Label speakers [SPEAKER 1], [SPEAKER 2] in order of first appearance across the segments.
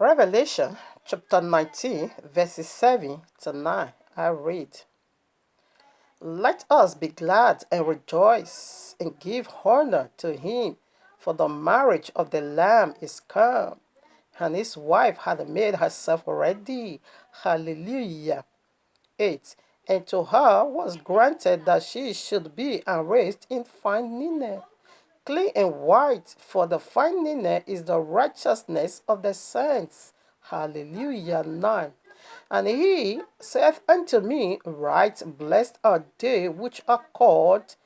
[SPEAKER 1] Revelation chapter 19, verses 7 to 9. I read, Let us be glad and rejoice and give honor to him, for the marriage of the Lamb is come, and his wife had made herself ready. Hallelujah. 8. And to her was granted that she should be enriched in fine linen, clean and white, for the fine linen is the righteousness of the saints. Hallelujah. 9. And he saith unto me, Right, blessed are they which are called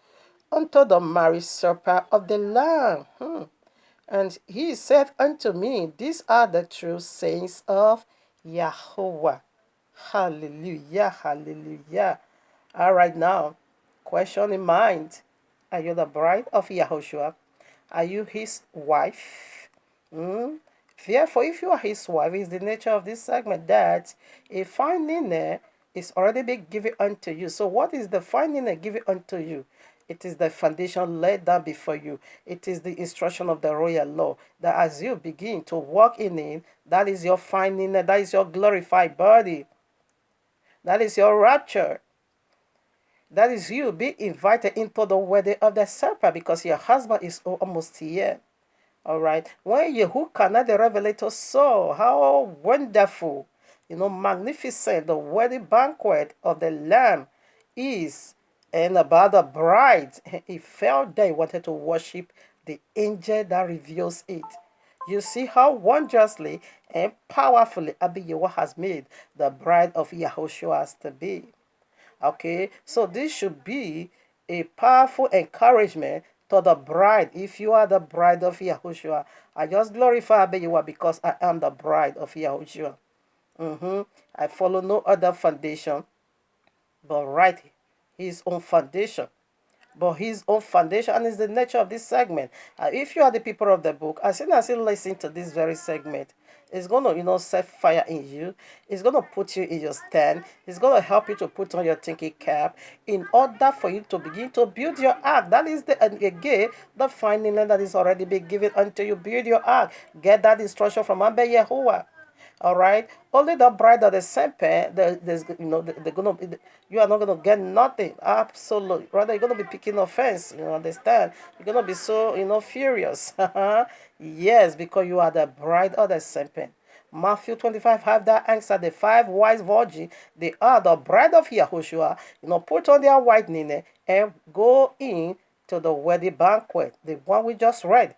[SPEAKER 1] unto the marriage supper of the Lamb. And he saith unto me, These are the true saints of Yahweh. Hallelujah, hallelujah. All right, now, question in mind. Are you the bride of Yahushua? Are you his wife? Therefore, if you are his wife, it's the nature of this segment that a fine linen is already been given unto you. So, what is the fine linen given unto you? It is the foundation laid down before you. It is the instruction of the royal law that as you begin to walk in it, that is your fine linen, that is your glorified body, that is your rapture. That is you being invited into the wedding of the serpent because your husband is almost here. All right. When Yehukanah the Revelator saw how wonderful, magnificent the wedding banquet of the Lamb is, and about the bride, he felt that he wanted to worship the angel that reveals it. You see how wondrously and powerfully Abiyah has made the bride of Yahushua to be. Okay, so this should be a powerful encouragement to the bride. If you are the bride of Yahushua, I just glorify Abiyah because I am the bride of Yahushua. I follow no other foundation but right his own foundation. But his own foundation, and is the nature of this segment. If you are the people of the book, as soon as you listen to this very segment, it's going to, set fire in you. It's going to put you in your stand. It's going to help you to put on your thinking cap in order for you to begin to build your ark. That is again, the finding that is already been given unto you. Build your ark. Get that instruction from Abba Yahuwah. All right. Only the bride of the serpent, they're gonna. You are not gonna get nothing. Absolutely. Rather, you're gonna be picking offense. You understand? You're gonna be so furious. Yes, because you are the bride of the serpent. Matthew 25 have that answer. The five wise virgins, they are the bride of Yahushua. Put on their white linen and go in to the wedding banquet. The one we just read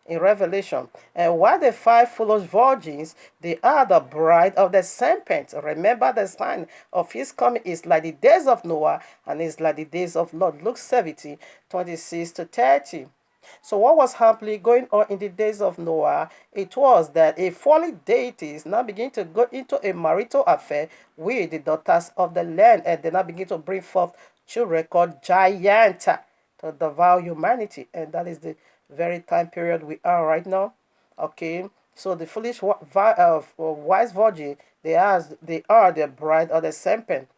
[SPEAKER 1] in Revelation. And while the five foolish virgins, they are the bride of the serpent. Remember, the sign of his coming is like the days of Noah and is like the days of Lord. Luke 17, 26 to 30. So what was happening going on in the days of Noah? It was that a fallen deities now begin to go into a marital affair with the daughters of the land, and they now begin to bring forth children called giants to devour humanity, and that is the very time period we are right now. Okay, so the foolish wise virgin, they are the bride of the serpent.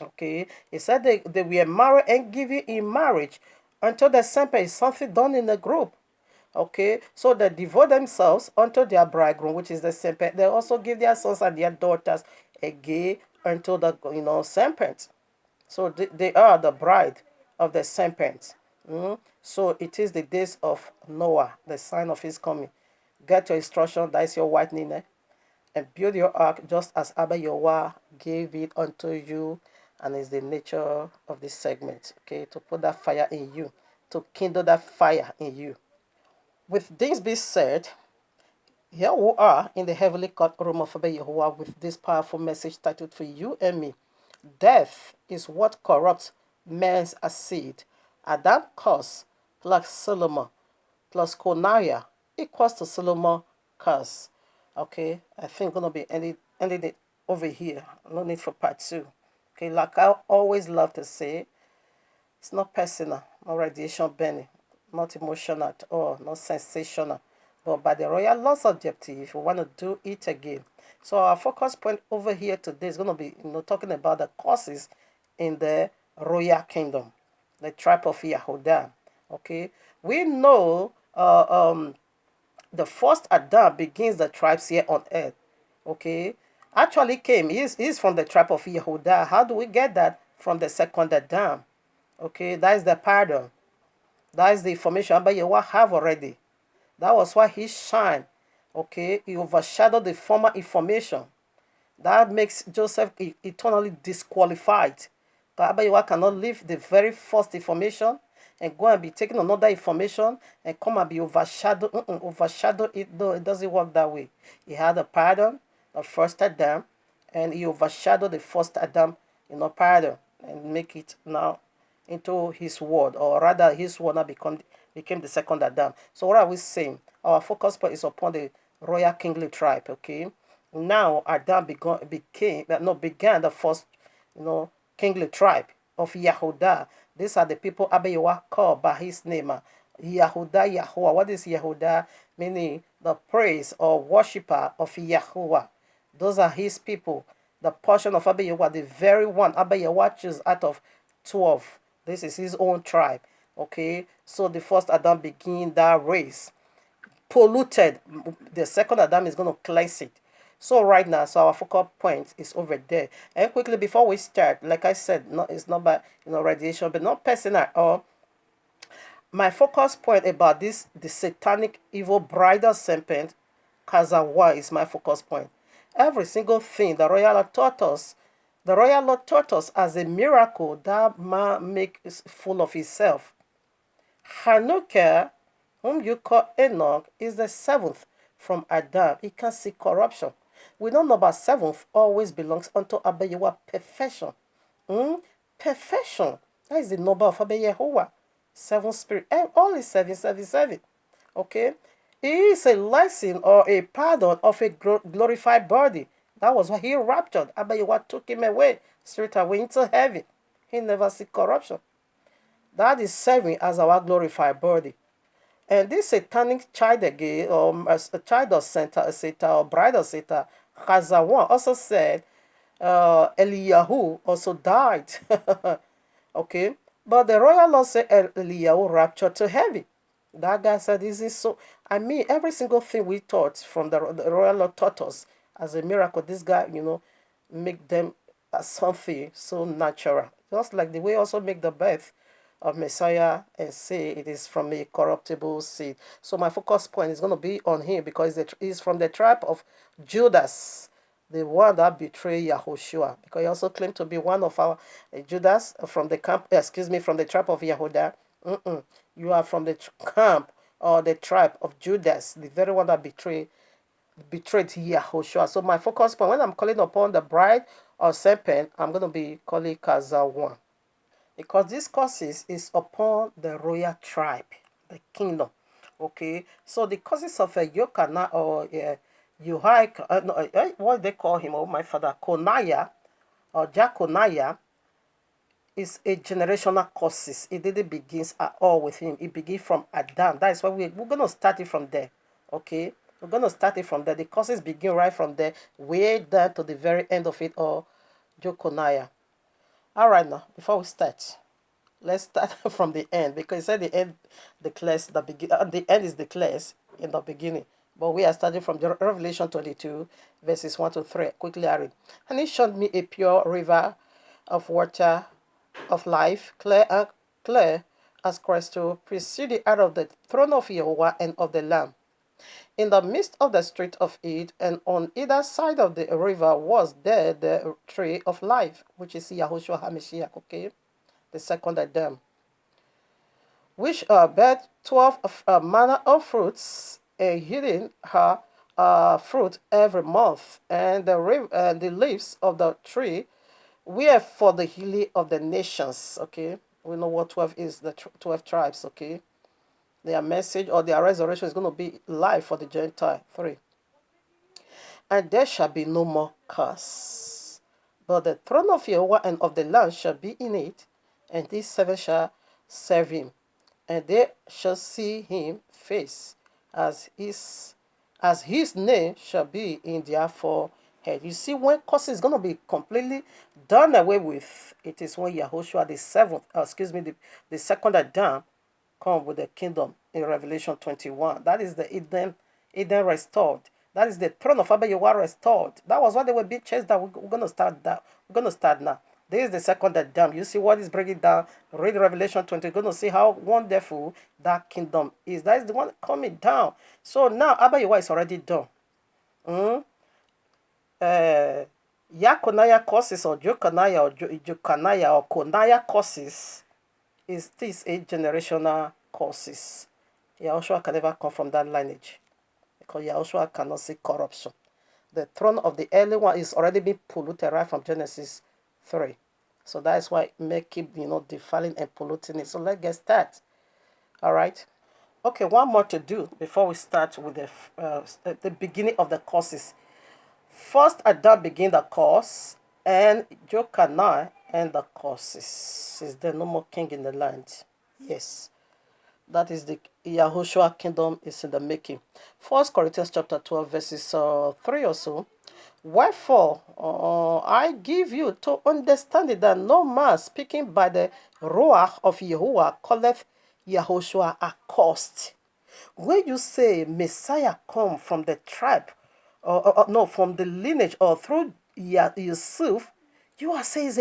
[SPEAKER 1] Okay, he said they were married and given in marriage until the serpent is something done in the group. Okay, so they devote themselves unto their bridegroom, which is the serpent. They also give their sons and their daughters again unto the serpent. So they are the bride of the serpent. So it is the days of Noah, the sign of his coming. Get your instruction, that is your white linen, and build your ark just as Abba Yahweh gave it unto you, and is the nature of this segment. Okay, to put that fire in you, to kindle that fire in you. With this being said, here we are in the heavenly courtroom of Abba Yahweh with this powerful message titled for you and me. Death is what corrupts man's seed. Adam curse plus Solomon plus Konaya equals to Solomon curse. Okay, I think gonna be ending it over here. No need for part two. Okay, like I always love to say, it's not personal, not radiation burning, not emotional at all, not sensational, but by the royal laws objective, if you want to do it again. So our focus point over here today is going to be, talking about the causes in the royal kingdom, the tribe of Yehuda. Okay, we know the first Adam begins the tribes here on earth. Okay, actually came. He's from the tribe of Yehuda. How do we get that? From the second Adam. Okay, that is the pardon. That is the information Abba Yehovah have already. That was why he shined. Okay, he overshadowed the former information. That makes Joseph eternally disqualified. Abba Yehovah cannot leave the very first information and go and be taking another information and come and be overshadowed. Overshadow it. No, it doesn't work that way. He had a pardon of first Adam, and he overshadowed the first Adam, pardon, and make it now into his word, or rather his word now became the second Adam. So what are we saying? Our focus point is upon the royal kingly tribe. Okay, now Adam began the first, kingly tribe of Yehuda. These are the people Abba Yehovah called by his name. Yehuda, Yahuwah. What is Yehuda? Meaning the praise or worshipper of Yahuwah. Those are his people. The portion of Abba Yehovah, the very one Abba Yehovah chose out of 12. This is his own tribe. Okay, so the first Adam began that race. Polluted. The second Adam is going to cleanse it. So right now, so our focal point is over there. And quickly before we start, like I said, it's not by radiation, but not personal or my focus point about this, the satanic evil bridal serpent, Kazawa, is my focus point. Every single thing the royal Lord taught us, as a miracle that man makes full of himself. Hanukkah, whom you call Enoch, is the seventh from Adam. He can see corruption. We know number seventh always belongs unto Abba Yehovah perfection. Perfection. That is the number of Abba Yehovah. Seven spirit. All is 777. Okay? It is a lesson or a pardon of a glorified body. That was why he raptured. Abba Yehovah took him away, straight away into heaven. He never see corruption. That is serving as our glorified body. And this satanic child again, or a child of Satan or bride of Satan, Chazawan, also said Eliyahu also died. Okay? But the royal law said Eliyahu raptured to heaven. That guy said, "This is so." I mean, every single thing we taught from the royal law taught us as a miracle. This guy, make them as something so natural. Just like the way also make the birth of Messiah and say it is from a corruptible seed. So my focus point is going to be on him because he's from the tribe of Judas, the one that betrayed Yahushua. Because he also claimed to be one of our Judas from the from the tribe of Yehuda. You are from the camp or the tribe of Judas, the very one that betrayed Yahushua. So my focus point, when I'm calling upon the bride or serpent, I'm going to be calling Kazawan. Because this courses is upon the royal tribe, the kingdom. Okay, so the causes of a Yokana or what they call him, my father, Konaya or Jaconaya, is a generational causes. It didn't begin at all with him. It began from Adam. That is why we're going to start it from there. Okay, we're going to start it from there. The causes begin right from there, way down to the very end of it, or Jokonaya. All right, now before we start, let's start from the end because it said the end declares the beginning. The end is declared in the beginning. But we are starting from Revelation 22, verses 1 to 3. Quickly I read. And he showed me a pure river of water of life, clear as crystal, proceeding out of the throne of Jehovah and of the Lamb. In the midst of the street of it, and on either side of the river, was there the tree of life, which is Yahushua HaMashiach, okay? The second Adam, which bare 12 manner of fruits, yielding her fruit every month, and the leaves of the tree were for the healing of the nations. Okay, we know what 12 is, the 12 tribes. Okay, their message or their resurrection is going to be life for the Gentile. 3. And there shall be no more curse, but the throne of Jehovah and of the Lamb shall be in it, and these seven shall serve him, and they shall see him face, as his name shall be in their forehead. You see, when curse is going to be completely done away with, it is when Yahushua the second Adam come with the kingdom in Revelation 21. That is the It then restored. That is the throne of Abba Yehoshua restored. That was why they were being chased down. We're going to start that. We're going to start now. This is the second Adam. You see what is breaking down. Read Revelation 20. You're going to see how wonderful that kingdom is. That is the one coming down. So now Abba Yehoshua is already done. Yakonaya courses or Jokanaya or Jokanaya or Konaya courses is this a generational courses. Yahushua can never come from that lineage because Yahushua cannot see corruption. The throne of the early one is already been polluted right from Genesis 3. So that's why it may keep, defiling and polluting it. So let's get started. All right. Okay, one more to do before we start with the beginning of the courses. First, Adam began the course, and Jokanai and the courses. Is there no more king in the land? Yes. That is the Yahushua kingdom is in the making. 1 Corinthians chapter 12, verses 3 or so. Wherefore, I give you to understand it that no man speaking by the Ruach of Yahuwah calleth Yahushua accursed. When you say Messiah come from the tribe, no, from the lineage or through Yusuf, you are saying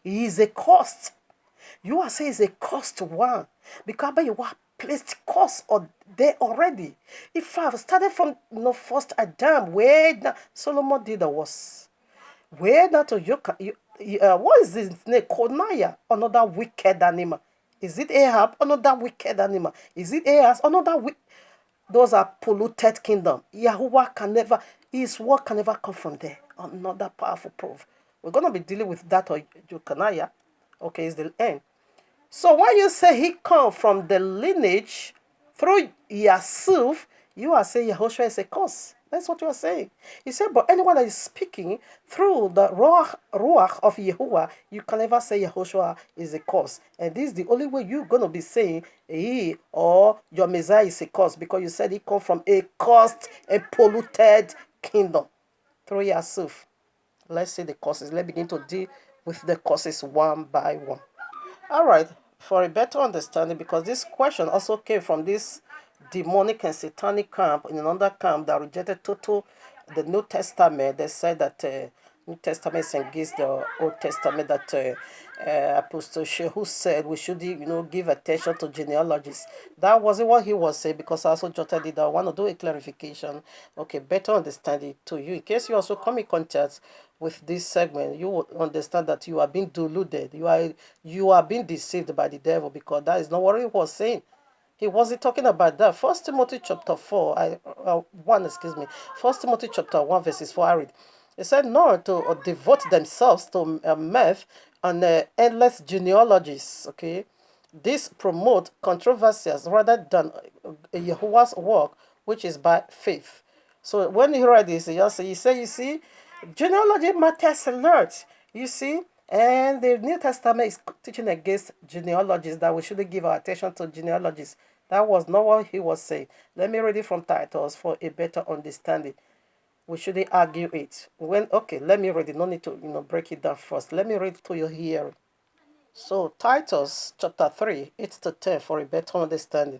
[SPEAKER 1] he is a cost. You are saying he's a cost one because you are placed cost or there already. If I have started from first Adam, where Solomon did was where that what is his name? Konaya, another wicked animal. Is it Ahab? Another wicked animal. Is it Ahaz? Another wicked. Those are polluted kingdom. Yahuwah can never, his word can never come from there. Another powerful proof. We're going to be dealing with that or Jokanaya. Okay, it's the end. So when you say he come from the lineage through Yasuf, you are saying Yahushua is a cause. That's what you are saying. He said, but anyone that is speaking through the Ruach of Yahuwah, you can never say Yahushua is a cause. And this is the only way you're going to be saying he or your Messiah is a cause, because you said he come from a cursed and polluted kingdom through Yasuf. Let's see the causes. Let's begin to deal with the causes one by one. All right, for a better understanding, because this question also came from this demonic and satanic camp in another camp that rejected total the New Testament. They said that New Testament is against the Old Testament. That Apostle Shehu said we should, give attention to genealogies. That wasn't what he was saying, because I also jotted it. I want to do a clarification. Okay, better understanding to you in case you also come in contact with this segment. You will understand that you are being deluded. You are being deceived by the devil, because that is not what he was saying. He wasn't talking about that. First Timothy chapter 1, excuse me. First Timothy chapter 1, verses 4, I read. He said, no, to devote themselves to math and endless genealogies, okay? This promote controversies rather than Yahuwah's work, which is by faith. So when you read this, you see, genealogy matters a lot, you see. And the New Testament is teaching against genealogies, that we shouldn't give our attention to genealogies. That was not what he was saying. Let me read it from Titus for a better understanding. We shouldn't argue it. Let me read it. No need to break it down first. Let me read it to your hearing. So Titus chapter 3, 8 to 10 for a better understanding.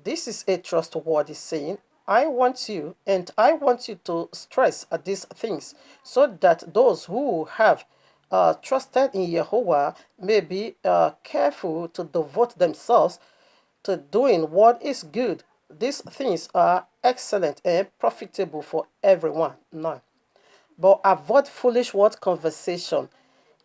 [SPEAKER 1] This is a trustworthy saying. I want you to stress these things, so that those who have trusted in Yehovah may be careful to devote themselves to doing what is good. These things are excellent and profitable for everyone. 9. But avoid foolish word conversation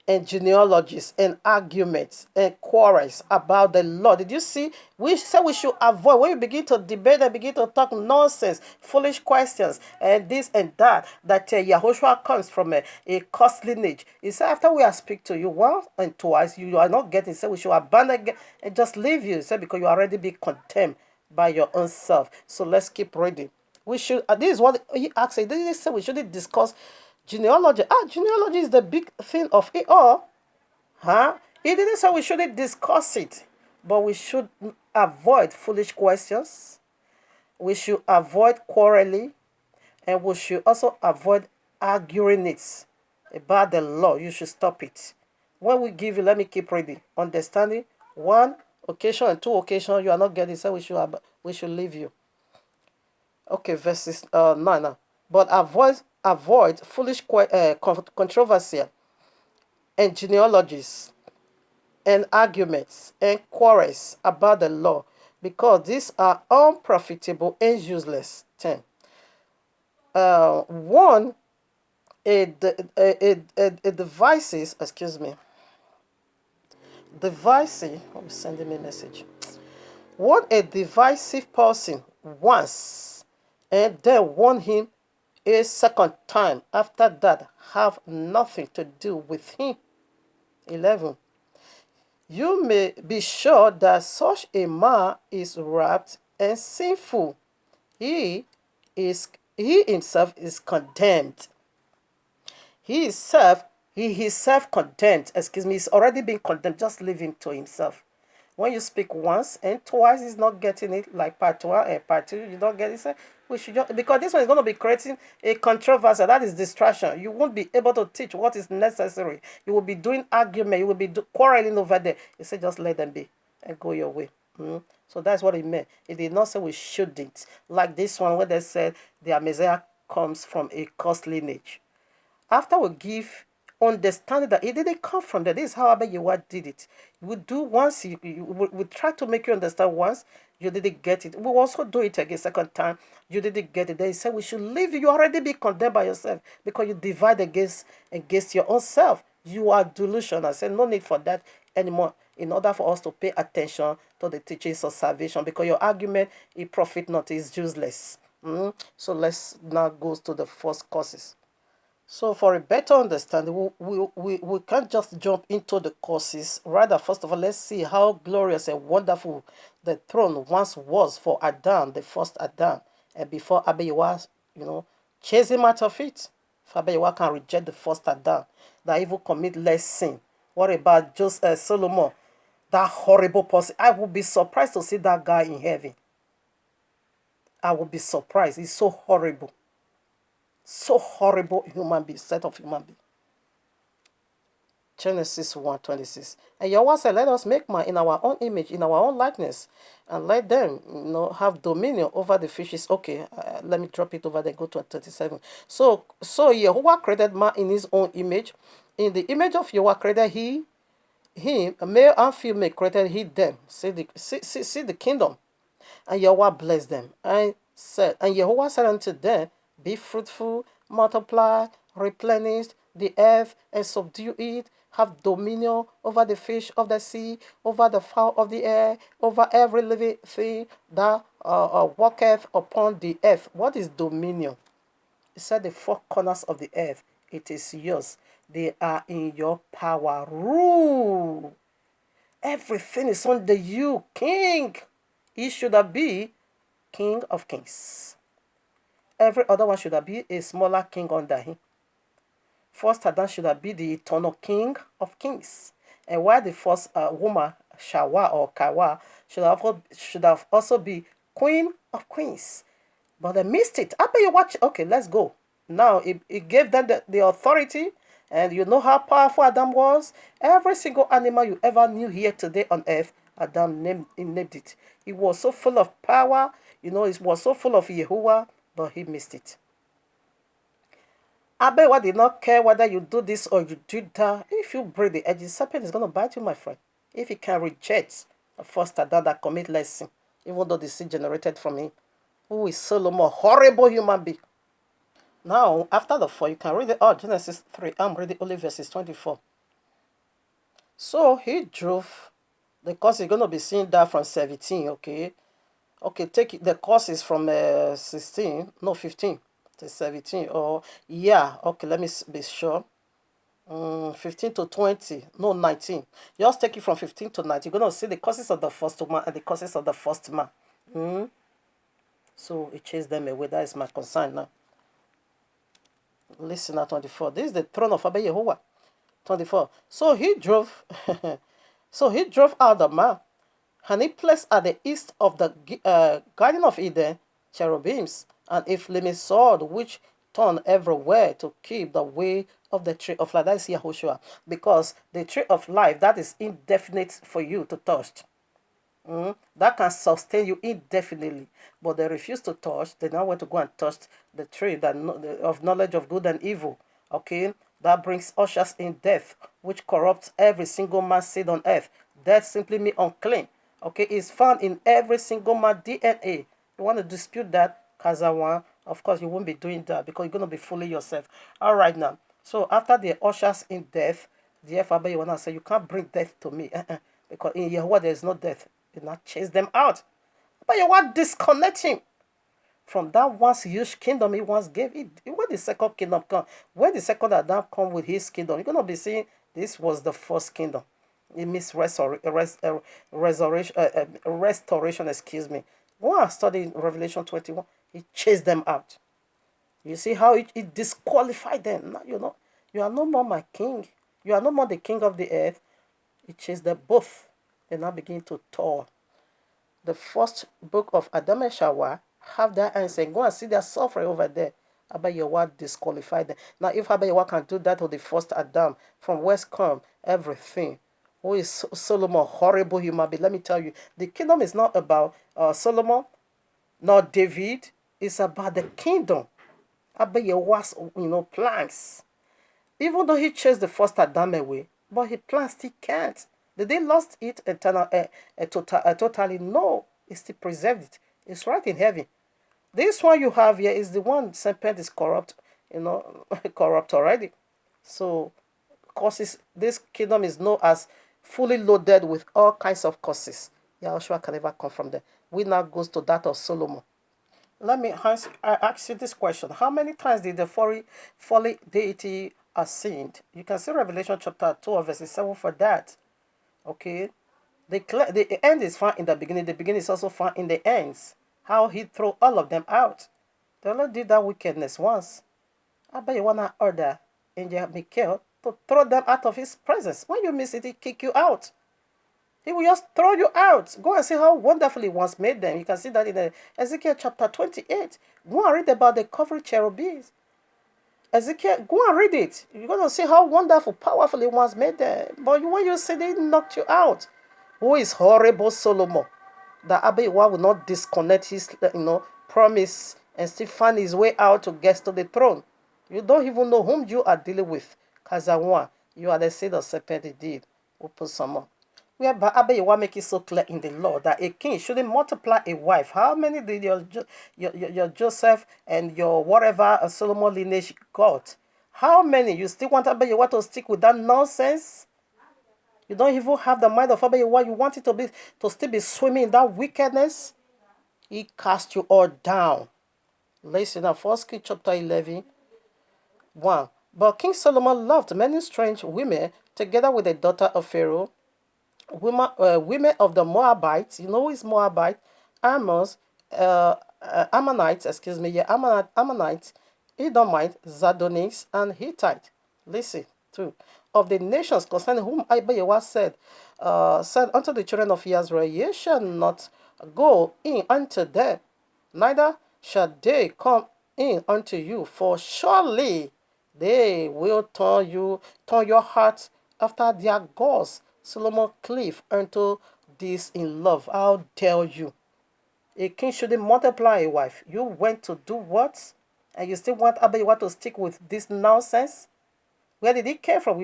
[SPEAKER 1] and genealogies and arguments and quarrels about the law. Did you see? We said we should avoid, when you begin to debate and begin to talk nonsense, foolish questions, and this and that Yahushua comes from a cursed lineage. He said, after we have speak to you once and twice, you are not getting, so we should abandon and just leave you. He said, because you already be condemned by your own self. So let's keep reading. We should, this is what he asked. He didn't say we shouldn't discuss genealogy. Genealogy is the big thing of it all. He didn't say we shouldn't discuss it, but we should avoid foolish questions. We should avoid quarreling, and we should also avoid arguing it about the law. You should stop it. When we give you, let me keep reading. Understanding, 1 occasion and 2 occasion you are not getting, so we should leave you. Okay, verses 9 now. But avoid foolish controversy and genealogies and arguments and quarrels about the law, because these are unprofitable and useless. 10. One, a devices, excuse me, devices, I'm sending me a message. Warn a divisive person once and then warn him a second time. After that, have nothing to do with him. 11. You may be sure that such a man is wrapped and sinful. He is he himself is condemned. He is self he is self-condemned. Excuse me, he's already been condemned. Just leave him to himself. When you speak once and twice, he's not getting it, like part one and part two, you don't get it. So we should just, because this one is going to be creating a controversy. That is distraction. You won't be able to teach what is necessary. You will be doing argument. You will be quarreling over there. He said, just let them be and go your way. So that's what it meant. It did not say we shouldn't. Like this one where they said their Messiah comes from a cursed lineage. After we give understanding that it didn't come from there, this is how Abba Yewa did it. We do once, we try to make you understand once, you didn't get it. We also do it again, second time, you didn't get it. They said we should leave you. You already be condemned by yourself because you divide against your own self. You are delusional. I said no need for that anymore in order for us to pay attention to the teachings of salvation, because your argument, it profit not, is useless. So let's now go to the first causes. So for a better understanding, we can't just jump into the courses. Rather, first of all, let's see how glorious and wonderful the throne once was for Adam, the first Adam, and before Abiyawa, chase him out of it. If Abiyawa can reject the first Adam, that even commit less sin. What about just Solomon, that horrible person? I would be surprised to see that guy in heaven. I would be surprised. He's so horrible. So horrible human being, set of human being. Genesis 1:26. And Yahweh said, let us make man in our own image, in our own likeness, and let them have dominion over the fishes. Okay, let me drop it over there, go to 37. So Yahweh created man in his own image. In the image of Yahweh created him, male and female created he them. See the kingdom. And Yahweh blessed them. And Yahweh said unto them, be fruitful, multiply, replenish the earth, and subdue it. Have dominion over the fish of the sea, over the fowl of the air, over every living thing that walketh upon the earth. What is dominion? It said the four corners of the earth. It is yours. They are in your power. Rule. Everything is under you, King. He should have been King of Kings. Every other one should have been a smaller king under him. First Adam should have been the eternal King of Kings. And while the first woman, Shawa or Kawa, should have also been Queen of Queens. But they missed it. After you watch, okay, let's go. Now, it gave them the authority, and you know how powerful Adam was. Every single animal you ever knew here today on earth, Adam named it. He was so full of power, it was so full of Yahuwah, but he missed it. Abewa did not care whether you do this or you do that. If you break the edge, the serpent is going to bite you, my friend. If he can reject a first Adam that commit less sin, even though the sin generated from him, who is Solomon, horrible human being. Now, after the fall, you can read it out. Genesis 3. I'm reading only verses 24. So he drove, the course is going to be seen that from 17, okay? Okay, take it, the course is from 16, no, 15 to 17. Or, yeah, okay, let me be sure. 15 to 20, no, 19. Just take it from 15 to 19. You're going to see the causes of the first man and the causes of the first man. So it chased them away. That is my concern now. Listen at 24. This is the throne of Abba Yehovah. 24. So he drove out the man, and he placed at the east of the Garden of Eden cherubims and a flaming sword which turned everywhere to keep the way of the tree of life. That is Yahushua. Because the tree of life, that is indefinite for you to touch. that can sustain you indefinitely. But they refuse to touch. They now want to go and touch the tree of knowledge of good and evil. Okay, that brings ushers in death, which corrupts every single man's seed on earth. Death simply means unclean. Okay, it's found in every single man's DNA. You want to dispute that, Kazawan? Of course, you won't be doing that because you're going to be fooling yourself. All right, now. So after the ushers in death, the Father, you want to say, you can't bring death to me. Because in Yahweh there is no death. You not chase them out. But you want disconnect him from that once huge kingdom he once gave. When the second kingdom come, when the second Adam come with his kingdom, you're going to be seeing this was the first kingdom. It means restoration, excuse me. When I studied Revelation 21, he chased them out. You see how it disqualified them. Now, you are no more my king. You are no more the king of the earth. It chased them both. They now begin to tour. The first book of Adam and Shawa have their answer. Go and see their suffering over there. Abba Yahweh disqualified them. Now, if Abba Yahweh can do that to the first Adam, from whence come everything? Who is Solomon? Horrible human being. Let me tell you, the kingdom is not about Solomon, not David. It's about the kingdom. Abba Yahweh's, plans. Even though he chased the first Adam away, but his plan still can't. Did they lost it totally? No, he still preserved it. It's right in heaven. This one you have here is the one serpent is corrupt, corrupt already. So, causes, this kingdom is known as fully loaded with all kinds of causes. Yahushua can never come from there. We now goes to that of Solomon. Let me ask you this question. How many times did the folly deity sinned? You can see Revelation chapter 2 verse 7 for that. Okay? The end is found in the beginning. The beginning is also found in the ends. How he threw all of them out. The Lord did that wickedness once. I bet you want to order Angel Michael to throw them out of his presence. When you miss it, he kick you out. He will just throw you out. Go and see how wonderfully he once made them. You can see that in Ezekiel chapter 28. Go and read about the covering cherubims. Ezekiel, go and read it. You're going to see how wonderful, powerful he once made them. But when you see they knocked you out. Who is horrible Solomon? That Abiwa will not disconnect his promise and still find his way out to get to the throne. You don't even know whom you are dealing with. Kazawa, you are the seed of serpent indeed. Open some more. Whereby Abiwa make it so clear in the law that a king shouldn't multiply a wife. How many did your Joseph and your whatever Solomon lineage got? How many? You still want Abiwa to stick with that nonsense? You don't even have the mind of Abba Yahweh. You want it to still be swimming in that wickedness. He cast you all down. Listen now, 1 Kings chapter 11, 1. But King Solomon loved many strange women, together with the daughter of Pharaoh, women of the Moabites. You know who is Moabite? Ammonites, Ammonites, Edomites, Zidonians, and Hittite. Listen, too. Of the nations concerning whom Yahweh said unto the children of Israel, ye shall not go in unto them, neither shall they come in unto you, for surely they will turn your heart after their gods. Solomon cleave unto this in love. How dare you? A king shouldn't multiply a wife. You went to do what? And you still want Abba to stick with this nonsense? Where did he come from?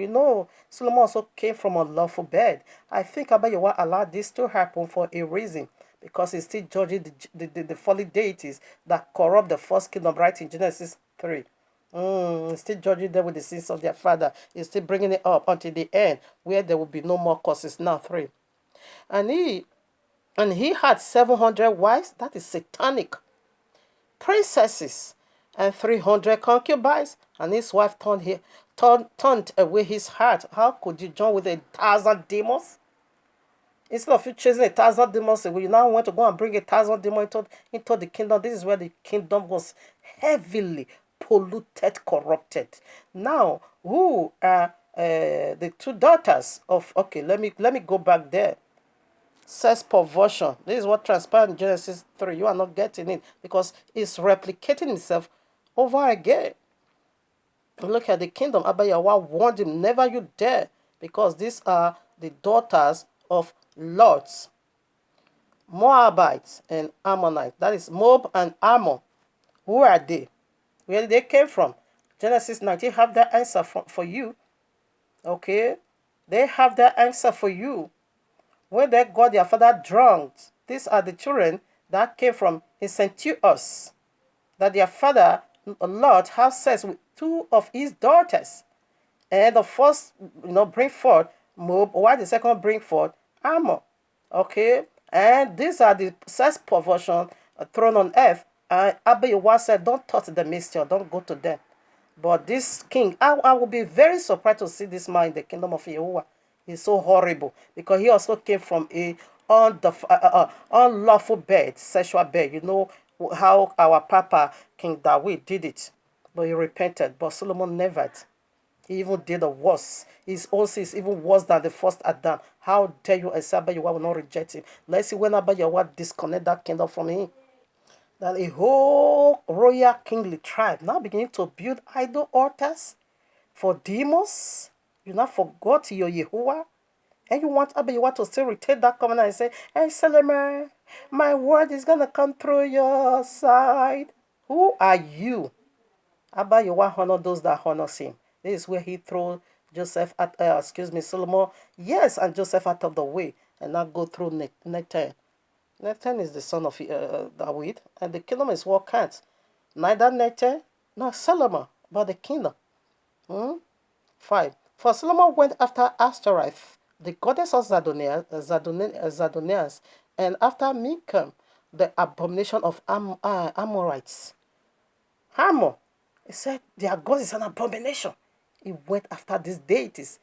[SPEAKER 1] Solomon also came from a lawful bed. I think Abba allowed this to happen for a reason. Because he's still judging the folly deities that corrupt the first kingdom, right in Genesis 3. He's still judging them with the sins of their father. He's still bringing it up until the end, where there will be no more curses. Now 3. And he had 700 wives. That is satanic. Princesses and 300 concubines, and his wife turned away his heart. How could you join with 1,000 demons? Instead of you chasing 1,000 demons away, you now want to go and bring 1,000 demons into the kingdom. This is where the kingdom was heavily polluted, corrupted. Now, who are the two daughters of? Okay, let me go back there. Sex perversion. This is what transpired in Genesis 3. You are not getting it because it's replicating itself over again. Look at the kingdom. Abba Yahweh warned him, never you dare, because these are the daughters of lords. Moabites and Ammonites. That is Moab and Ammon. Who are they? Where they came from? Genesis 19 have that answer for you. Okay? They have that answer for you. When they got their father drunk, these are the children that came from. He sent to us that their father, Lot, have sex with two of his daughters. And the first, bring forth Moab, while the second bring forth Ammon. Okay? And these are the sex perversion thrown on earth. And Abba said, don't touch the mixture, don't go to them. But this king, I will be very surprised to see this man in the kingdom of Yehovah. He's so horrible because he also came from a unlawful bed, sexual bed. You know how our Papa King David did it, but he repented. But Solomon never. He even did the worse. His own sin is even worse than the first Adam. How dare you, Abba Yahweh will not reject him? Let's see when Abba Yahweh disconnect that kingdom from him. That a whole royal kingly tribe now beginning to build idol altars for demons. You now forgot your Yehovah. And you want Abba Yahweh to still retain that covenant and say, hey, Solomon, my word is going to come through your side. Who are you? Abba Yahweh honor those that honors him. This is where he threw Solomon, yes, and Joseph out of the way, and now go through Nathan. Nathan is the son of David, and the kingdom is what counts. Neither Nathan nor Solomon, but the kingdom. 5. For Solomon went after Ashtoreth, the goddess of Zidonians, and after Milcom, the abomination of Amorites. Hamor, he said, their God is an abomination. He went after these deities.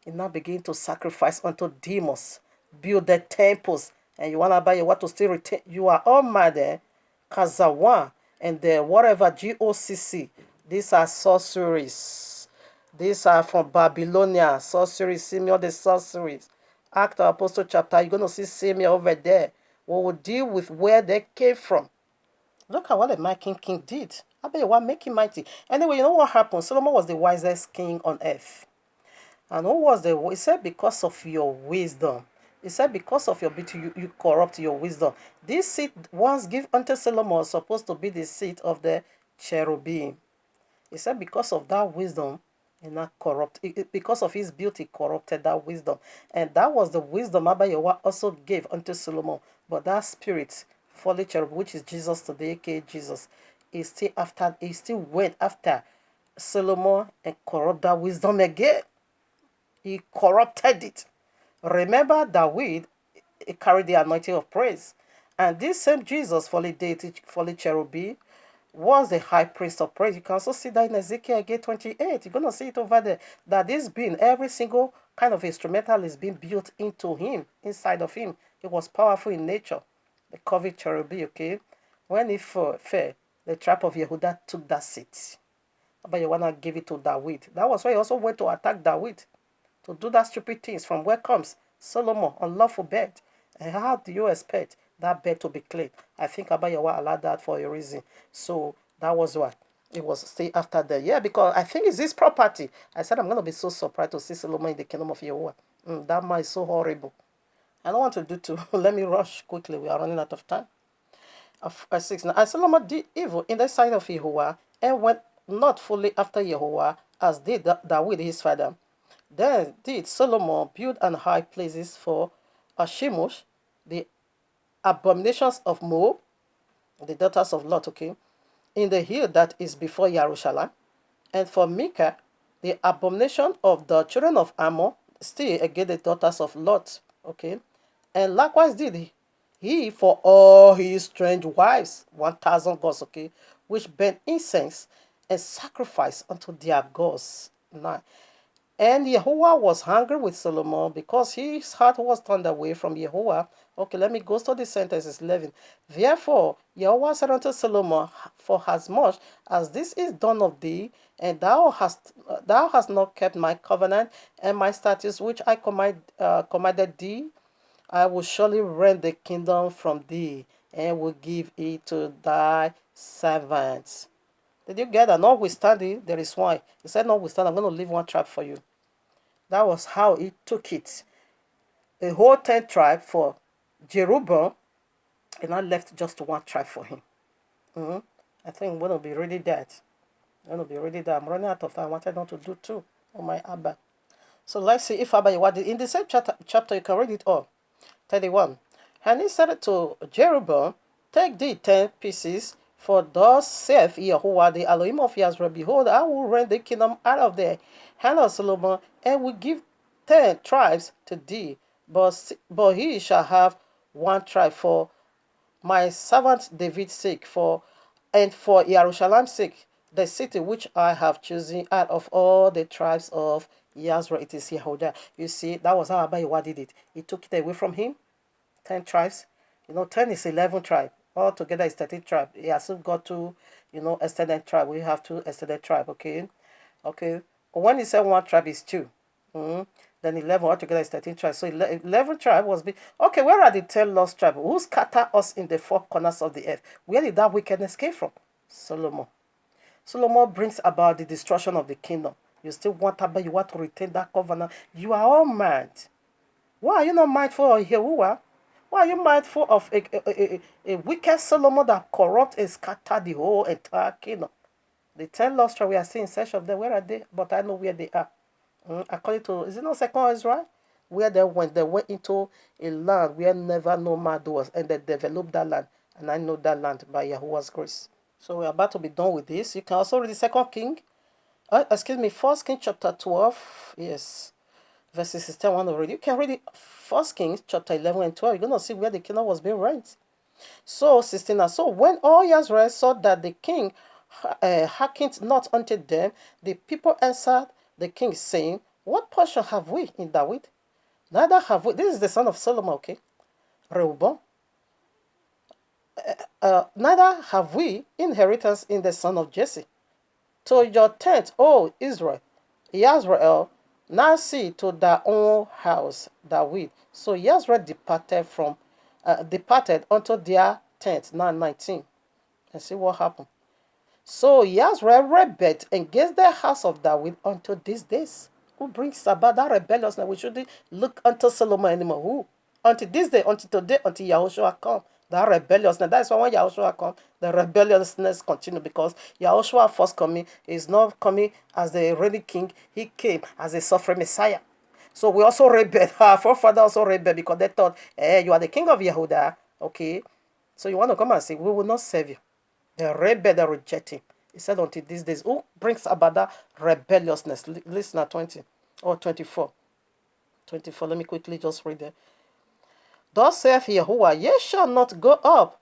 [SPEAKER 1] He now began to sacrifice unto demons, build their temples, and you want to buy your what to still retain. You are all mad there. Kazawan and the whatever GOCC. These are sorceries. These are from Babylonia. Sorceries, Simeon the sorceries. Act of Apostle chapter. You're going to see Simeon over there. We will deal with where they came from. Look at what the mighty king did. I bet you want make him mighty. Anyway, you know what happened? Solomon was the wisest king on earth. And who was the? He said, because of your wisdom. He said, because of your beauty, you corrupt your wisdom. This seat once given unto Solomon was supposed to be the seat of the cherubim. He said, because of that wisdom, and not corrupt. Because of his beauty, corrupted that wisdom. And that was the wisdom Abba Yahweh also gave unto Solomon. But that spirit, folly cherub, which is Jesus today, aka Jesus, he still went after Solomon and corrupt that wisdom again. He corrupted it. Remember David carried the anointing of praise. And this same Jesus, folly deity, folly cherubim, was the high priest of praise. You can also see that in Ezekiel again 28. You're going to see it over there. That this being, every single kind of instrumental is being built into him, inside of him. It was powerful in nature. The covet cherubim, okay? When it fell, the tribe of Yehuda took that seat. But you want to give it to David. That was why he also went to attack David. To do that stupid things. From where comes Solomon, unlawful bed. And how do you expect that bed to be clean? I think Abba Yahweh allowed that for a reason. So that was what it was stay after that. Yeah, because I think it's his property. I said I'm gonna be so surprised to see Solomon in the kingdom of Yahweh. That man is so horrible. I don't want to do too. Let me rush quickly. We are running out of time. 6. Now, and Solomon did evil in the sight of Yehovah and went not fully after Yehovah as did David his father. Then did Solomon build an high places for Shemosh, the abominations of Moab, the daughters of Lot, okay, in the hill that is before Jerusalem, and for Micah, the abomination of the children of Ammon, still again the daughters of Lot, okay, and likewise did he for all his strange wives, 1,000 gods, okay, which burn incense and sacrifice unto their gods. 9. And Yehovah was angry with Solomon because his heart was turned away from Yehovah. Okay, let me go to the sentences 11. Therefore, Yehovah said unto Solomon, for as much as this is done of thee, and thou hast not kept my covenant and my statutes which I commanded thee, I will surely rend the kingdom from thee and will give it to thy servants. Did you get that? Notwithstanding, there is one. He said, notwithstanding, I'm going to leave one tribe for you. That was how he took it. A whole 10 tribe for Jeroboam and I left just one tribe for him. Mm-hmm. I think I'm going to be ready that. I'm going to be ready that. I'm running out of time. I wanted not to do two on my Abba. So let's see if Abba Yawadi, in the same chapter, you can read it all. 31. And he said to Jeroboam, take thee 10 pieces, for thus saith Yahuwah the Elohim of Israel, behold, I will rend the kingdom out of the hand of Solomon, and will give 10 tribes to thee. But he shall have one tribe for my servant David's sake, and for Jerusalem's sake, the city which I have chosen out of all the tribes of Israel. It is Yehuda. You see, that was how Abayiwa did it. He took it away from him. 10 tribes. 10 is 11 tribe. Altogether is 13 tribe. He has still got two, extended tribe. We have two extended tribe, okay? Okay. When he said one tribe is two, then 11 altogether is 13 tribes. So 11 tribe was big. Okay, where are the 10 lost tribes? Who scattered us in the four corners of the earth? Where did that wickedness came from? Solomon. Solomon brings about the destruction of the kingdom. You still want to, you want to retain that covenant. You are all mad. Why are you not mindful of Yahuwah? Why are you mindful of a wicked Solomon that corrupt and scattered the whole entire kingdom? The 10 lost tribes we are seeing in search of them. Where are they? But I know where they are. According to, is it not Second Ezra? Where they went into a land where never no man was, and they developed that land. And I know that land by Yahuwah's grace. So we're about to be done with this. You can also read the Second King. First King chapter 12. Yes. Verses 16 1 already. You can read it. First Kings chapter 11 and 12. You're going to see where the kingdom was being rent. So 16. So when all Israel saw that the king hearkened not unto them, the people answered the king, saying, what portion have we in David? Neither have we. This is the son of Solomon, okay? Rehoboam. Neither have we inheritance in the son of Jesse. To your tent, O Israel, now see to thy own house, David. So Israel departed unto their tent. Now 19. And see what happened. So Israel rebelled against the house of David unto these days. Who brings about that rebelliousness? We shouldn't look unto Solomon anymore. Who? Until this day, until today, until Yahushua come. That rebelliousness. That's why when Yahushua come, the rebelliousness continue, because Yahushua first coming is not coming as the reigning king. He came as a suffering Messiah. So we also rebelled. Our forefathers also rebelled because they thought, you are the king of Yehuda. Okay. So you want to come and say, we will not serve you. The rebel, they reject him. He said until these days, who brings about that rebelliousness? Listen at 20 or 24. 24, let me quickly just read it. Thus saith Yahuwah, ye shall not go up,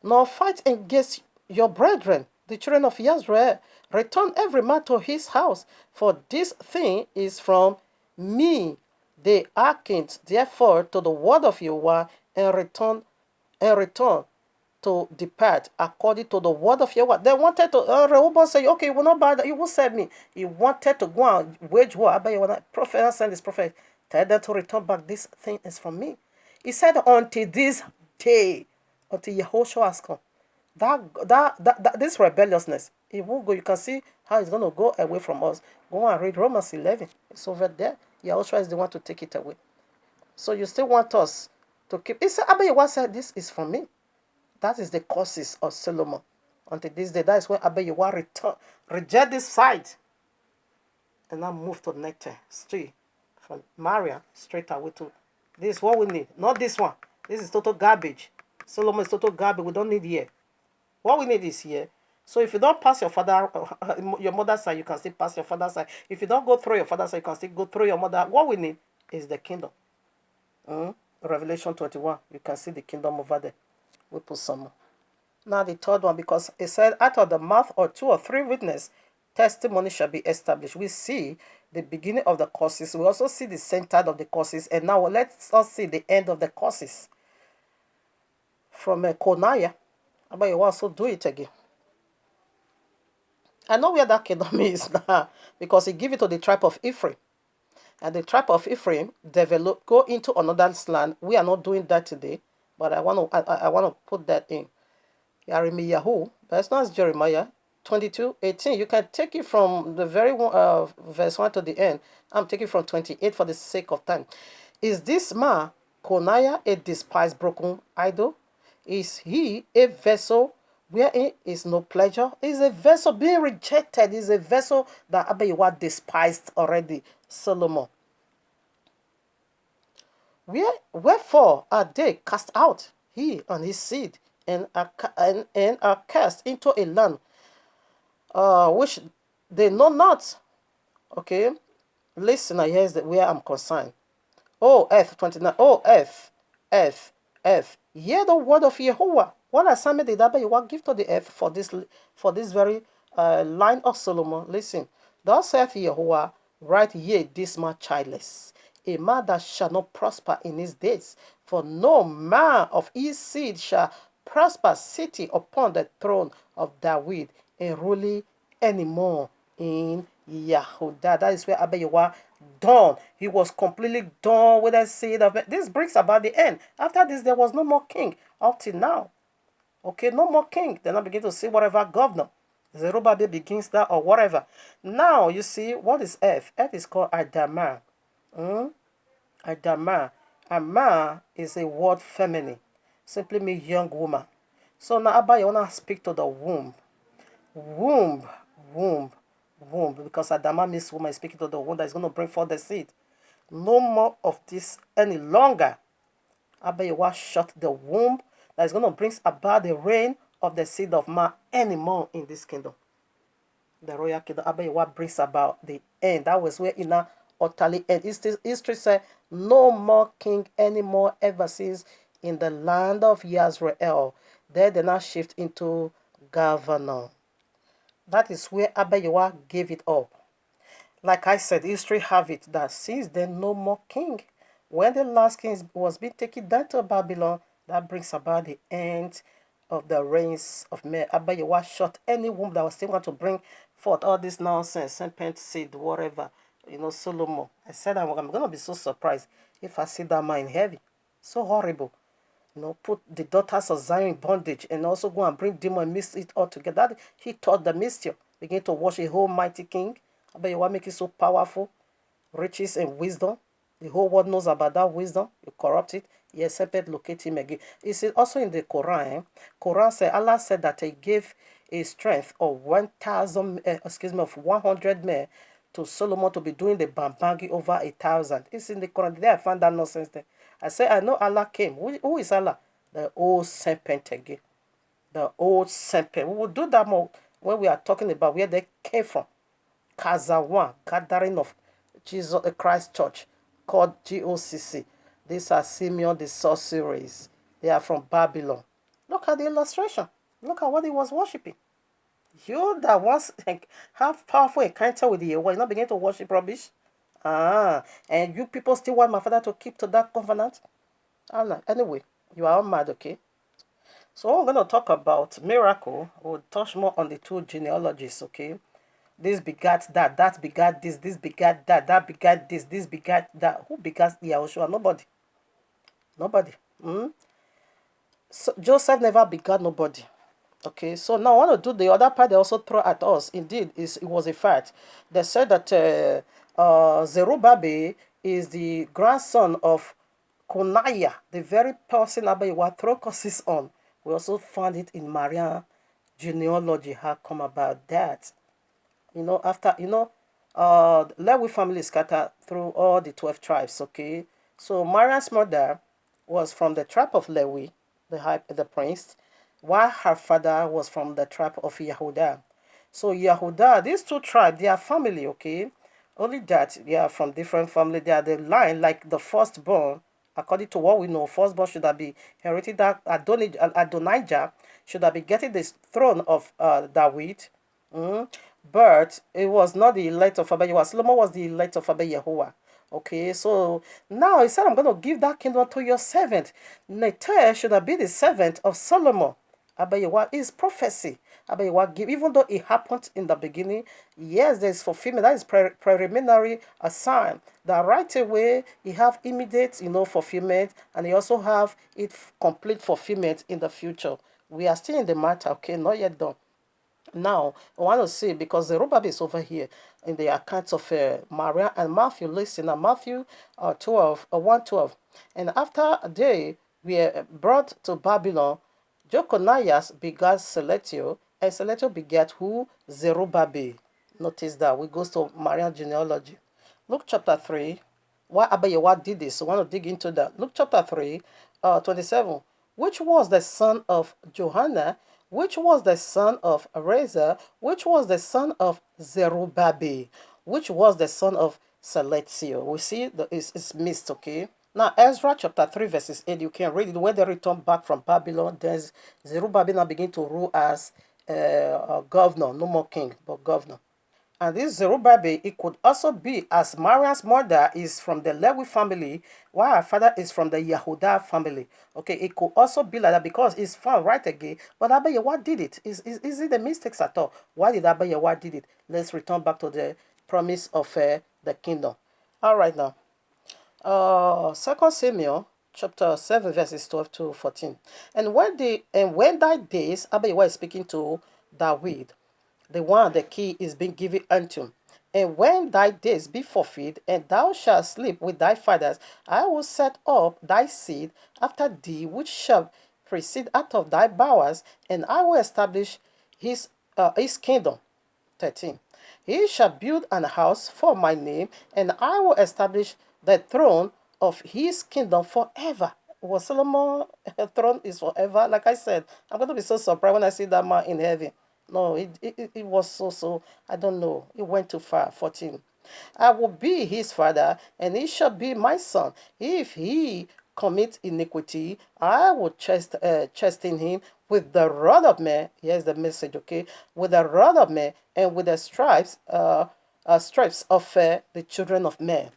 [SPEAKER 1] nor fight against your brethren, the children of Israel. Return every man to his house, for this thing is from me. They hearkened therefore to the word of Yahuwah, and return to depart according to the word of Yahweh. They wanted to, Rehoboam said, okay, you will not buy that, you will serve me. He wanted to go and wage war. But prophet sent this prophet, tell them to return back. This thing is from me. He said, until this day, until Yehoshua has come, this rebelliousness, it won't go. You can see how it's going to go away from us. Go and read Romans 11. It's over there. Yehoshua is the one to take it away. So you still want us to keep. He said, Abayewa said, this is from me. That is the causes of Solomon. Until this day, that is when Abayewa reject this side and now move to Nectar straight from Maria straight away to this is what we need. Not this one. This is total garbage. Solomon is total garbage. We don't need here. What we need is here. So if you don't pass your your mother's side, you can still pass your father's side. If you don't go through your father's side, you can still go through your mother. What we need is the kingdom. Revelation 21. You can see the kingdom over there. We put some more. Now the third one, because it said, out of the mouth of 2 or 3 witnesses, testimony shall be established. We see the beginning of the causes. We also see the center of the causes. And now let's us see the end of the causes. From Konaya. But you also do it again. I know where that kingdom is now, because he gave it to the tribe of Ephraim. And the tribe of Ephraim go into another land. We are not doing that today, but I want to put that in. Jeremiah, but it's not Jeremiah 22:18. You can take it from the very verse 1 to the end. I'm taking from 28 for the sake of time. Is this man, Konaya, a despised broken idol? Is he a vessel wherein is no pleasure? Is a vessel being rejected? Is a vessel that Abayawa despised already, Solomon. Wherefore are they cast out, he and his seed, and are cast into a land which they know not. Okay, listen, here's where I'm concerned. O earth, 29. O earth, earth, earth, hear the word of Jehovah. What assignment did Abayawa give to the earth for this very line of Solomon? Listen, thus saith Jehovah, write ye this man childless, a man that shall not prosper in his days, for no man of his seed shall prosper sitting upon the throne of David and ruling anymore in Yahudah. That is where Abayawa done. He was completely done with the seed of it. This brings about the end. After this, there was no more king up till now. Okay, no more king. Then I begin to see whatever governor. Zerubbabel begins that or whatever. Now you see what is earth? Earth is called Adama. Adama. Ama is a word feminine. Simply means young woman. So now Abba, you want to speak to the womb. Womb, womb, womb. Because Adama means woman is speaking to the womb that is going to bring forth the seed. No more of this any longer. Abayawa shut the womb that is going to bring about the reign of the seed of man anymore in this kingdom. The royal kingdom. Abayawa brings about the end. That was where Ina utterly end. History said no more king anymore ever since in the land of Yisrael. There they now shift into governor. That is where Abayawa gave it up. Like I said, history have it that since then no more king. When the last king was being taken down to Babylon, that brings about the end of the reigns of men. Abayawa shut any womb that was still going to bring forth all this nonsense, serpent seed, whatever. Solomon. I said I'm going to be so surprised if I see that man in heaven. So horrible. Put the daughters of Zion in bondage and also go and bring demon and mix it all together. He taught the mystery. Begin to worship a whole mighty king. But you want to make it so powerful, riches and wisdom. The whole world knows about that wisdom. You corrupt it. Yes, serpent locate him again. It's also in the Quran. Quran said Allah said that He gave a strength of 100 men to Solomon to be doing the bambangi over 1,000. It's in the Quran. There I found that nonsense there. I say I know Allah came. Who is Allah? The old serpent again. The old serpent. We will do that more when we are talking about where they came from. Kazawan, gathering of Jesus Christ Church, called GOCC. These are Simeon the sorceries. They are from Babylon. Look at the illustration. Look at what he was worshiping. You that once have powerful encounter with the Yehova, you not begin to worship rubbish. And you people still want my father to keep to that covenant? Anyway, you are all mad, okay? So we're going to talk about miracle. We'll touch more on the two genealogies, okay? This begat that, that begat this begat that begat this begat that. Who begat Yahushua? Nobody. Nobody. So Joseph never begat nobody. Okay, so now I want to do the other part they also throw at us. Indeed, it was a fact. They said that Zerubbabel is the grandson of Konaya, the very person Abayawa throw curses on. We also found it in Marian genealogy. How come about that? After, Lewi family scattered through all the 12 tribes, okay? So Mariam's mother was from the tribe of Lewi, the prince, while her father was from the tribe of Yehuda. So Yehuda, these two tribes, they are family, okay? Only that they are from different family. They are the line, like the firstborn, according to what we know, firstborn should have been inherited that Adonijah should have been getting the throne of David. But it was not the elect of Abba Yehovah. Solomon was the elect of Abba Yehovah. Okay, so now he said, I'm going to give that kingdom to your servant. Neter should have been the servant of Solomon. Abba Yehovah is prophecy. Abba Yehovah give, even though it happened in the beginning, yes, there's fulfillment. That is preliminary a sign. That right away, you have immediate, fulfillment, and you also have it complete fulfillment in the future. We are still in the matter, okay, not yet done. Now, I want to see, because the Zerubbabel is over here in the accounts of Maria and Matthew. Listen, Matthew 12, 1:12. And after they were brought to Babylon, Jeconias begat Seletio, and Seletio begat who? Zerubbabel. Notice that. We go to Marian genealogy. Luke chapter 3. Why Abayewa did this? So I want to dig into that. Luke chapter 3, 27. Which was the son of Johanna, which was the son of Reza, which was the son of Zerubbabel, which was the son of Seletio. We see it's missed, okay? Now, Ezra chapter 3, verses 8, you can read it. When they return back from Babylon, then Zerubbabel now begin to rule as a governor, no more king, but governor. And this Zerubbabel, it could also be, as Mariam's mother is from the Lewi family, while her father is from the Yehuda family. Okay, it could also be like that because it's found right again. But Abayewa did it. Is it the mistakes at all? Why did Abayewa did it? Let's return back to the promise of the kingdom. All right now. 2 Samuel chapter 7 verses 12 to 14. And when thy days, Abayewa is speaking to David, the one the key is being given unto. And when thy days be fulfilled, and thou shalt sleep with thy fathers, I will set up thy seed after thee, which shall proceed out of thy bowels, and I will establish his kingdom. 13. He shall build an house for my name, and I will establish the throne of his kingdom forever. Was Solomon throne is forever? Like I said, I'm going to be so surprised when I see that man in heaven. No, it was so, I don't know. It went too far. 14. I will be his father, and he shall be my son. If he commit iniquity, I will chasten him with the rod of men. Here's the message, okay? With the rod of men and with the stripes of the children of men.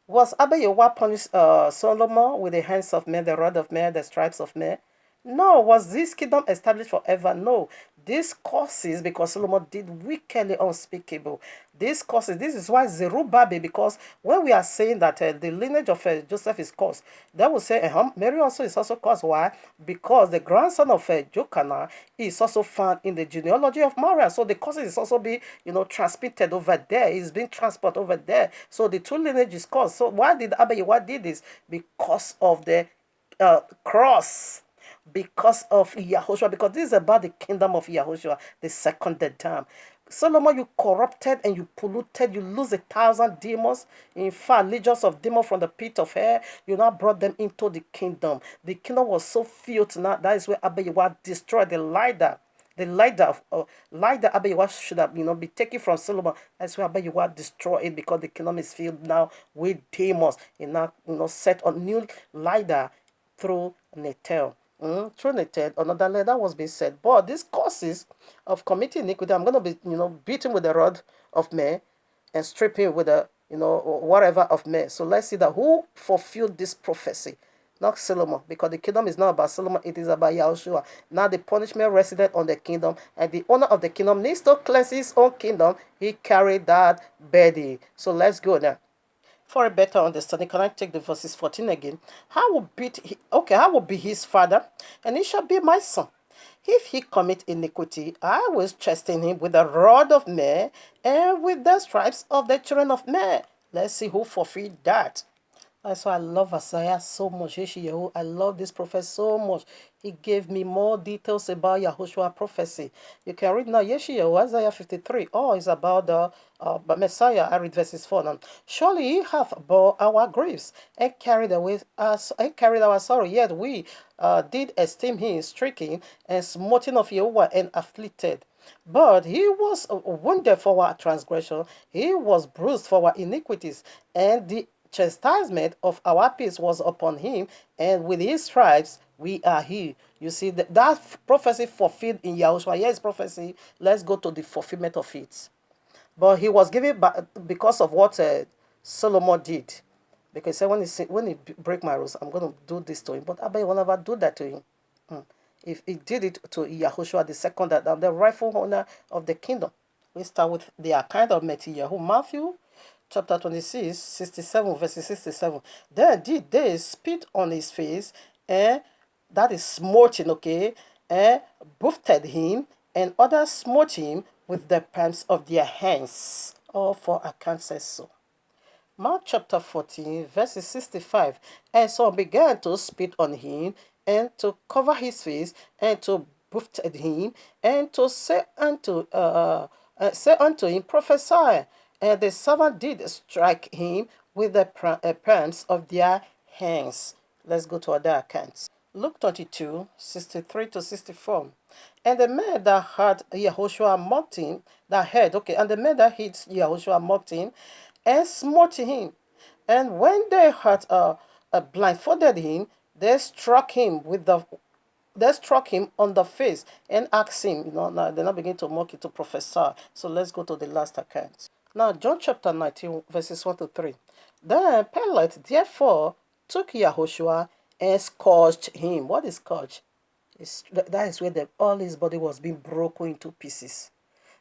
[SPEAKER 1] Was Abayewa punished Solomon with the hands of men, the rod of men, the stripes of men? No. Was this kingdom established forever? No. This causes, because Solomon did wickedly unspeakable. This is why Zerubbabel, because when we are saying that the lineage of Joseph is cursed, they will say Mary also is also cursed. Why? Because the grandson of Jocana is also found in the genealogy of Maria. So the curses is also being, transmitted over there. It's being transported over there. So the two lineages cursed. So why did Abayewa did this? Because of the cross, because of Yahushua, because this is about the kingdom of Yahushua, the second time. Solomon, you corrupted and you polluted, you lose 1,000 demons, in fact, legions of demons from the pit of hell. You now brought them into the kingdom. The kingdom was so filled now, that is where Abayewa destroyed the leader. The lighter Abayewa should have, be taken from Solomon. That's why Abayewa destroy it, because the kingdom is filled now with demons. And now, set on new lighter through Netel. Through Netel, another letter was being said. But these causes of committing iniquity, I'm going to be, beaten with the rod of men and stripping with the, whatever of men. So let's see that who fulfilled this prophecy. Not Solomon, because the kingdom is not about Solomon, it is about Yahushua. Now the punishment resident on the kingdom, and the owner of the kingdom needs to cleanse his own kingdom. He carried that burden. So let's go now. For a better understanding, can I take the verses 14 again? How will be his father, and he shall be my son. If he commit iniquity, I will chasten him with the rod of men and with the stripes of the children of men. Let's see who fulfilled that. That's why I love Isaiah so much. I love this prophet so much. He gave me more details about Yahushua prophecy. You can read now Isaiah 53. Oh, it's about the Messiah. I read verses 4 now. Surely he hath bore our griefs and carried away us and carried our sorrow. Yet we did esteem him stricken and smoten of Jehovah and afflicted. But he was wounded for our transgression, he was bruised for our iniquities, and the chastisement of our peace was upon him, and with his stripes we are healed. You see, that prophecy fulfilled in Yahushua. Here is prophecy. Let's go to the fulfillment of it. But he was given because of what Solomon did. Because he said, when he break my rules, I'm going to do this to him. But Abba will never do that to him. If he did it to Yahushua, the second, the rightful owner of the kingdom. We start with the account of Yahu. Matthew chapter 26, 67, verses 67. Then did they spit on his face, and that is smoting, okay, and buffeted him, and others smote him with the palms of their hands. All for account says so. Mark chapter 14, verses 65. And some began to spit on him and to cover his face, and to buffeted him, and to say unto him, prophesy. And the servant did strike him with the palms of their hands. Let's go to other accounts. Luke 22, 63 to 64. And the man that had Yehoshua mocked him, and the man that hit Yehoshua mocked him and smote him. And when they had blindfolded him, they struck him on the face and asked him, now they now begin to mock it to prophesy. So let's go to the last account. Now, John chapter 19, verses 1 to 3. Then Pilate therefore took Yahushua and scourged him. What is scourge? That is where all his body was being broken into pieces.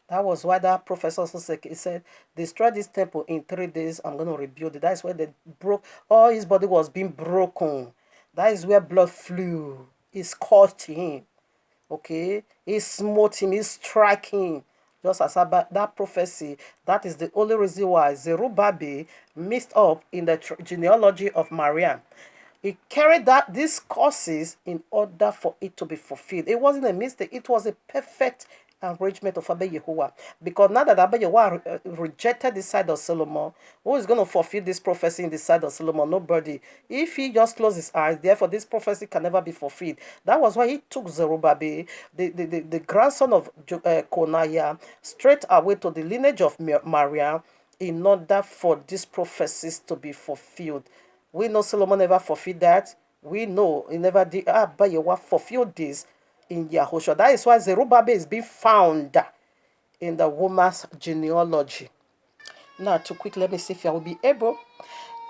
[SPEAKER 1] That was why that professor also said, he said, destroy this temple in 3 days, I'm going to rebuild it. That is where they broke, all his body was being broken. That is where blood flew. He scourged him. Okay? He smote him, he struck him. Just as about that prophecy, that is the only reason why Zerubbabel mixed up in the genealogy of Mariam. He carried these curses in order for it to be fulfilled. It wasn't a mistake. It was a perfect arrangement of Abba Yehovah. Because now that Abba Yehovah rejected the side of Solomon, who is going to fulfill this prophecy in the side of Solomon? Nobody. If he just closed his eyes, therefore this prophecy can never be fulfilled. That was why he took Zerubbabel, the grandson of Konaiah, straight away to the lineage of Mariam in order for these prophecies to be fulfilled. We know Solomon never fulfilled that. We know he never did. But Yehovah fulfilled this in Yahushua. That is why Zerubbabel is being found in the woman's genealogy. Now, too quick, let me see if I will be able.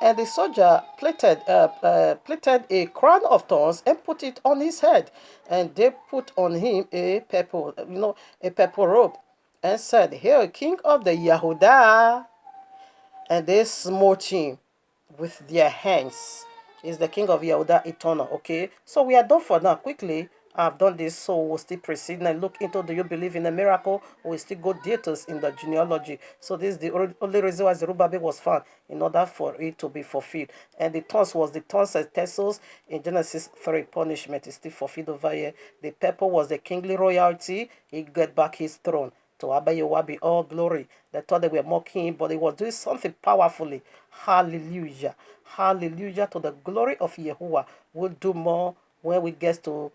[SPEAKER 1] And the soldier plaited a crown of thorns and put it on his head. And they put on him a purple robe, and said, "Hail, King of the Yehudah." And they smote him with their hands. Is the King of Yehudah eternal? Okay, so we are done for now. Quickly, I've done this, so we'll still proceed and look into, do you believe in a miracle? We'll still go details in the genealogy. So this is the only reason why Zerubbabel was found, in order for it to be fulfilled. And the thorns was the thorns and tassels in Genesis 3. Punishment is still fulfilled over here. The purple was the kingly royalty. He got back his throne. To Abba Yehovah be all glory. They thought they were mocking him, but he was doing something powerfully. Hallelujah. Hallelujah to the glory of Yehovah. We'll do more when we get to